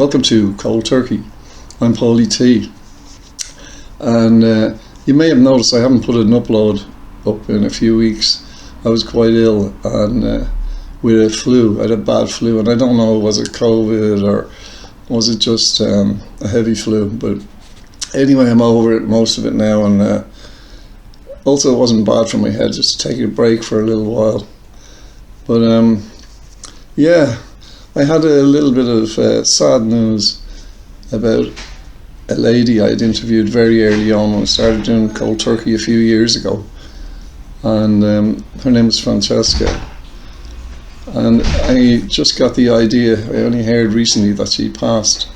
Welcome to Cold Turkey. I'm Paulie T. And you may have noticed I haven't put an upload up in a few weeks. I was quite ill and with a flu. I had a bad flu, and I don't know, was it COVID or was it just a heavy flu? But anyway, I'm over it, most of it now, and also it wasn't bad for my head, just to take a break for a little while. But yeah, I had a little bit of sad news about a lady I'd interviewed very early on when I started doing Cold Turkey a few years ago, and her name was Francesca, and I just got the idea, I only heard recently that she passed,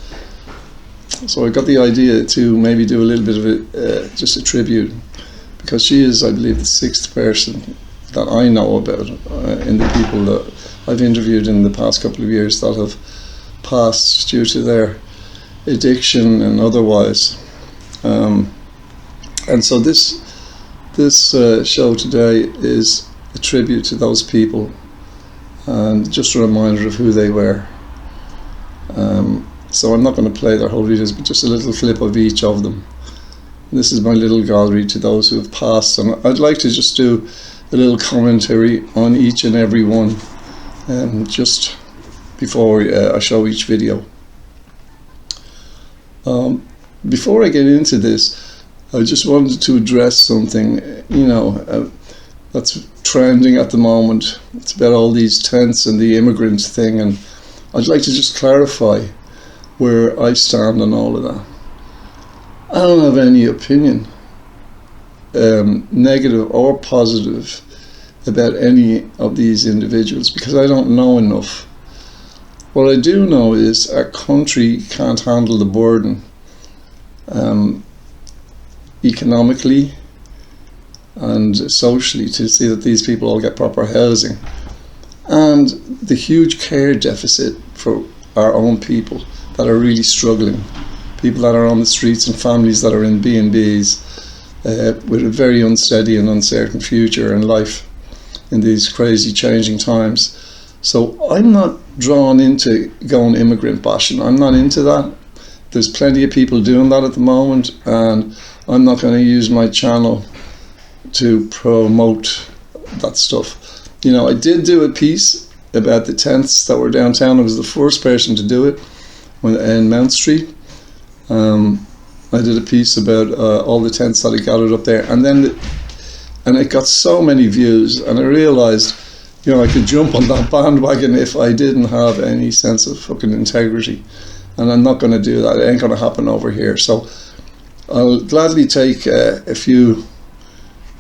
so I got the idea to maybe do a little bit of it, just a tribute, because she is, I believe, the 6th person that I know about in the people that I've interviewed in the past couple of years that have passed due to their addiction and otherwise. And so this show today is a tribute to those people and just a reminder of who they were. So I'm not going to play their whole videos, but just a little clip of each of them. This is my little gallery to those who have passed, and I'd like to just do a little commentary on each and every one, just before I show each video. Before I get into this, I just wanted to address something, that's trending at the moment. It's about all these tents and the immigrant thing, and I'd like to just clarify where I stand on all of that. I don't have any opinion, negative or positive, about any of these individuals, because I don't know enough. What I do know is our country can't handle the burden economically and socially to see that these people all get proper housing, and the huge care deficit for our own people that are really struggling, people that are on the streets and families that are in B&Bs with a very unsteady and uncertain future in life in these crazy changing times. So I'm not drawn into going immigrant bashing. I'm not into that. There's plenty of people doing that at the moment, and I'm not going to use my channel to promote that stuff. I did do a piece about the tents that were downtown. I was the first person to do it in Mount Street. I did a piece about all the tents that I gathered up there, and it got so many views, and I realized, I could jump on that bandwagon if I didn't have any sense of fucking integrity, and I'm not going to do that. It ain't going to happen over here. So I'll gladly take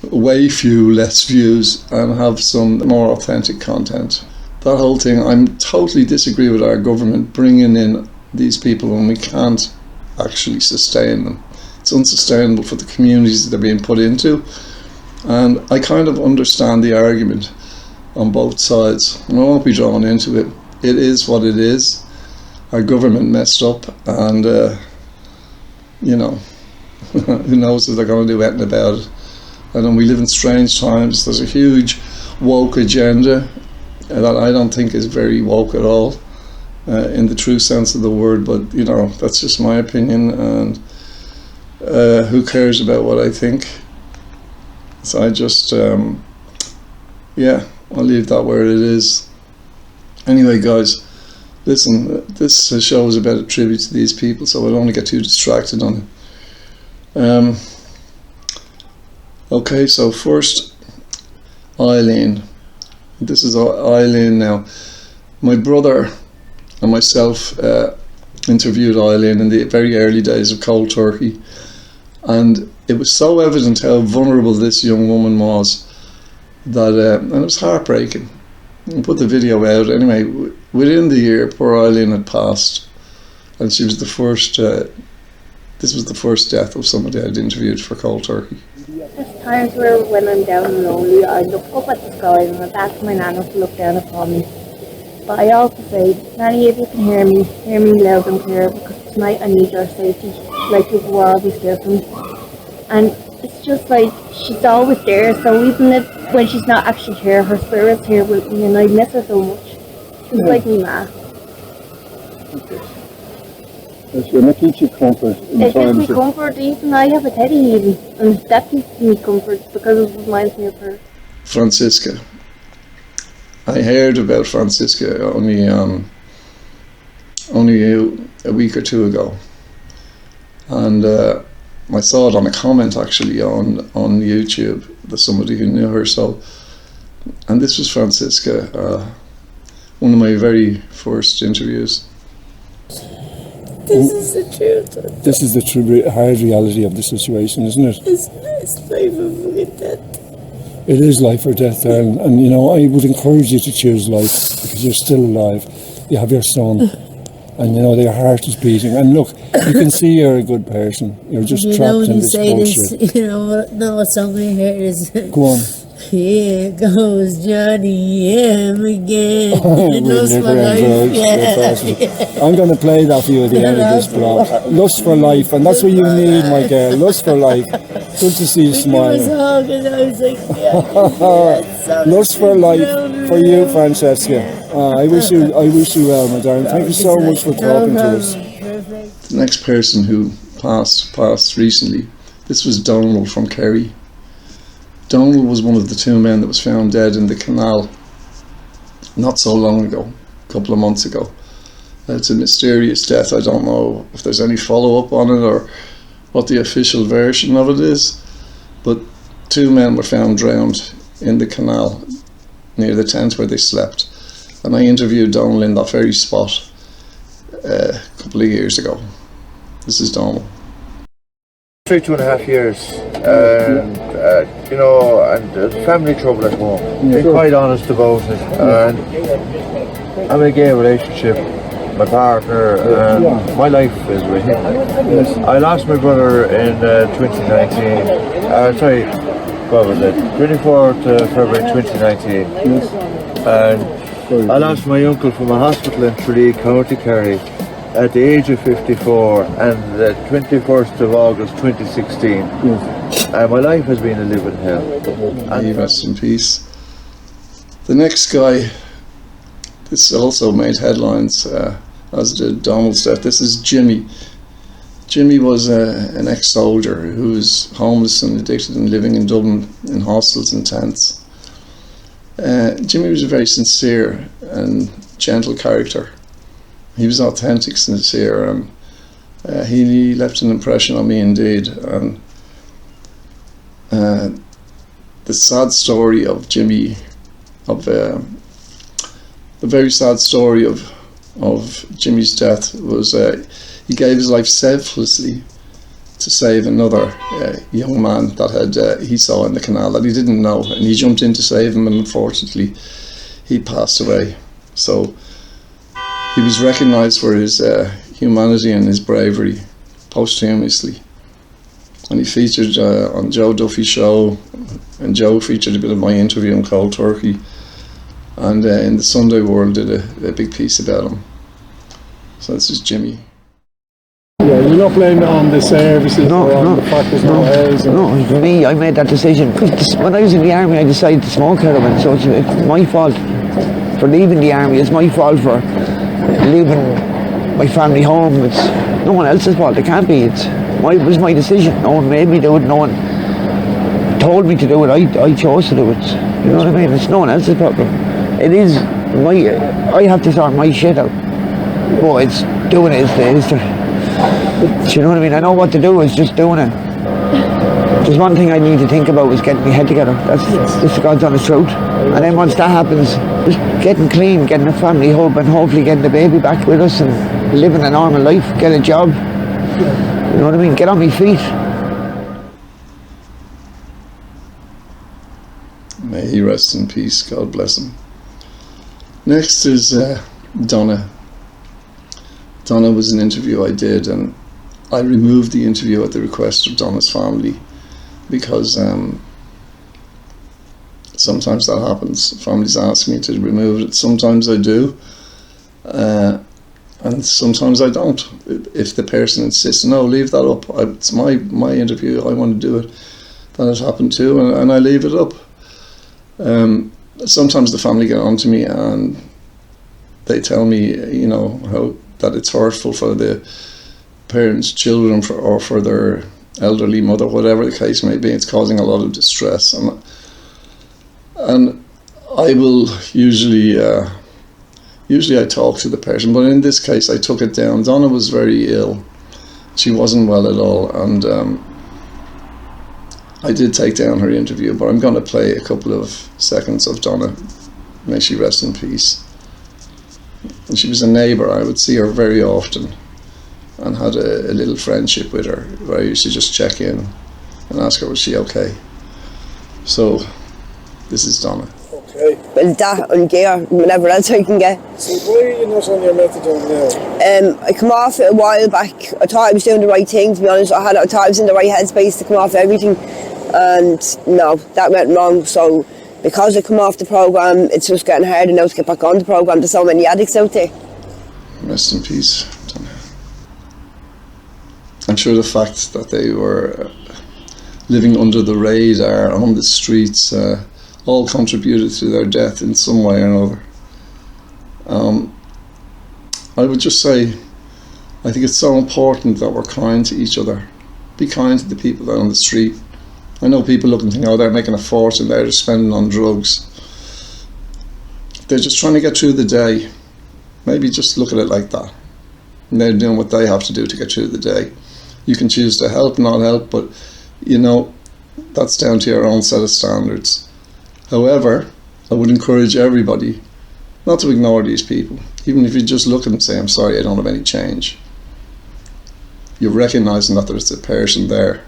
way few less views and have some more authentic content. That whole thing, I'm totally disagree with our government bringing in these people when we can't actually sustain them. It's unsustainable for the communities that they're being put into, and I kind of understand the argument on both sides, and I won't be drawn into it. It is what it is. Our government messed up, and who knows if they're going to do anything about it. And we live in strange times. There's a huge woke agenda that I don't think is very woke at all, in the true sense of the word, but that's just my opinion, and who cares about what I think? So I just I'll leave that where it is. Anyway, guys, listen, this show is about a tribute to these people, so I don't want to get too distracted on it. Okay, so first, Eileen. This is Eileen now. My brother and myself interviewed Eileen in the very early days of Cold Turkey, and it was so evident how vulnerable this young woman was that and it was heartbreaking. I put the video out anyway. Within the year, poor Eileen had passed, and she was the first. This was the first death of somebody I'd interviewed for Cold Turkey. There's times where when I'm down and lonely, I look up at the sky and I ask my nana to look down upon me. But I also say, Nanny, if you can hear me loud and clear, because tonight I need your safety, like you will always there for me. And it's just like, she's always there, so even if when she's not actually here, her spirit's here with me, and I miss her so much. She's like me, ma. Okay. And it gives you comfort in It gives times me of... comfort. Even I have a teddy even, and that gives me comfort because it reminds me of her. Francisca. I heard about Francisca only a week or two ago, and I saw it on a comment actually on YouTube that somebody who knew her. So, and this was Francisca, one of my very first interviews. This is the truth. This is the true hard reality of the situation, isn't it? It's life or death. It is life or death, darling. And you know, I would encourage you to choose life because you're still alive. You have your son, and you know their heart is beating. And look, you can see you're a good person. You're just You know trapped when in you this say bullshit. this, you know what song I hear is. Go on. Here goes Johnny M again. With liquor and drugs. Yeah. I'm going to play that for you at the end of this blog. Lust for life, and that's what you need, my girl. Lust for life. Good to see you He was smiling. hugging, I was like, yeah. Lust for life for you, Francesca. I wish you well, my darling. Thank you so much for talking to us. Perfect. The next person who passed recently, this was Donald from Kerry. Donald was one of the two men that was found dead in the canal not so long ago, a couple of months ago. It's a mysterious death. I don't know if there's any follow-up on it or what the official version of it is, but two men were found drowned in the canal near the tent where they slept, and I interviewed Donald in that very spot a couple of years ago. This is Donald. 2.5 years, and you know, and family trouble at home. Being quite honest about it, and I'm in a gay relationship. My partner, and my life is with him. I lost my brother in 2019. Sorry, what was it? 24th February 2019. And I lost my uncle from a hospital in Tralee, County Kerry, at the age of 54, and the 21st of August 2016. And my life has been a living hell. May he rest in peace. The next guy, this also made headlines, as did Donald's death. This is Jimmy. Jimmy was an ex-soldier who was homeless and addicted and living in Dublin in hostels and tents. Jimmy was a very sincere and gentle character. He was authentic, sincere, and he left an impression on me indeed. And the sad story of Jimmy, the very sad story of Jimmy's death was he gave his life selflessly to save another young man that he saw in the canal that he didn't know, and he jumped in to save him, and unfortunately he passed away. So he was recognised for his humanity and his bravery posthumously, and he featured on Joe Duffy's show, and Joe featured a bit of my interview on KoldTurkey, and in the Sunday World did a big piece about him. So this is Jimmy. Yeah, you're not blaming it on the services or on the fact there's no housing. No, for me, I made that decision. When I was in the army, I decided to smoke heroin, so it's my fault for leaving the army. It's my fault for leaving my family home. It's no one else's fault. It can't be. It was my decision. No one made me do it. No one told me to do it. I chose to do it. You know what I mean? It's no one else's problem. It is I have to sort my shit out. But it's doing it is the do you know what I mean? I know what to do, it's just doing it. There's one thing I need to think about is getting my head together. That's just God's honest truth. And then once that happens, just getting clean, getting a family home, and hopefully getting the baby back with us and living a normal life, get a job. You know what I mean? Get on my feet. May he rest in peace, God bless him. Next is Donna. Donna was an interview I did, and I removed the interview at the request of Donna's family because sometimes that happens. Families ask me to remove it. Sometimes I do, and sometimes I don't. If the person insists, no, leave that up. It's my interview. I want to do it. That has happened too, and I leave it up. Sometimes the family get on to me and they tell me, you know, how that it's hurtful for the parents' children or for their elderly mother, whatever the case may be. It's causing a lot of distress, and I will usually I talk to the person, but in this case I took it down. Donna was very ill. She wasn't well at all, and I did take down her interview, but I'm going to play a couple of seconds of Donna. May she rest in peace. And she was a neighbour. I would see her very often and had a little friendship with her, where I used to just check in and ask her, was she okay? So this is Donna. Okay. Well, that and gear, whatever else I can get. So why are you not on your methadone now? I come off it a while back. I thought I was doing the right thing, to be honest. I thought I was in the right headspace to come off everything, and no, that went wrong. So because I come off the programme, it's just getting harder now to get back on the programme. There's so many addicts out there. Rest in peace, Donna. I'm sure the fact that they were living under the radar on the streets all contributed to their death in some way or another. I would just say, I think it's so important that we're kind to each other. Be kind to the people that are on the street. I know people look and think, oh, they're making a fortune, they're just spending on drugs. They're just trying to get through the day. Maybe just look at it like that. And they're doing what they have to do to get through the day. You can choose to help, not help, but you know, that's down to your own set of standards. However, I would encourage everybody not to ignore these people. Even if you just look at them and say, I'm sorry, I don't have any change. You're recognising that there's a person there.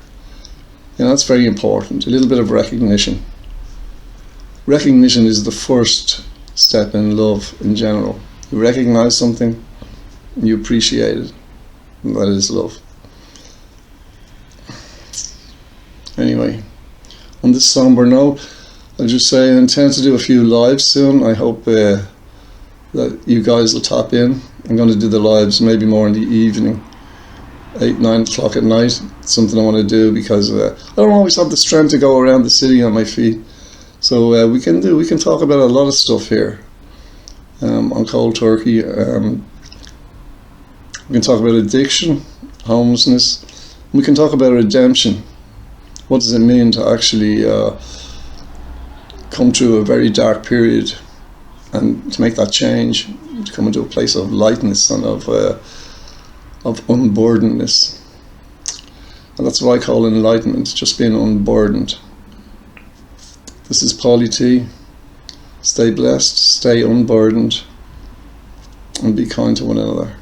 You know, that's very important. A little bit of recognition. Recognition is the first step in love in general. You recognise something, and you appreciate it, and that is love. Anyway, on this somber note, I'll just say I intend to do a few lives soon. I hope that you guys will tap in. I'm going to do the lives maybe more in the evening, 8, 9 o'clock at night. It's something I want to do because I don't always have the strength to go around the city on my feet. So we can talk about a lot of stuff here on KoldTurkey. We can talk about addiction, homelessness. We can talk about redemption. What does it mean to actually come through a very dark period and to make that change, to come into a place of lightness and of unburdenedness. And that's what I call enlightenment, just being unburdened. This is Paulie T. Stay blessed, stay unburdened, and be kind to one another.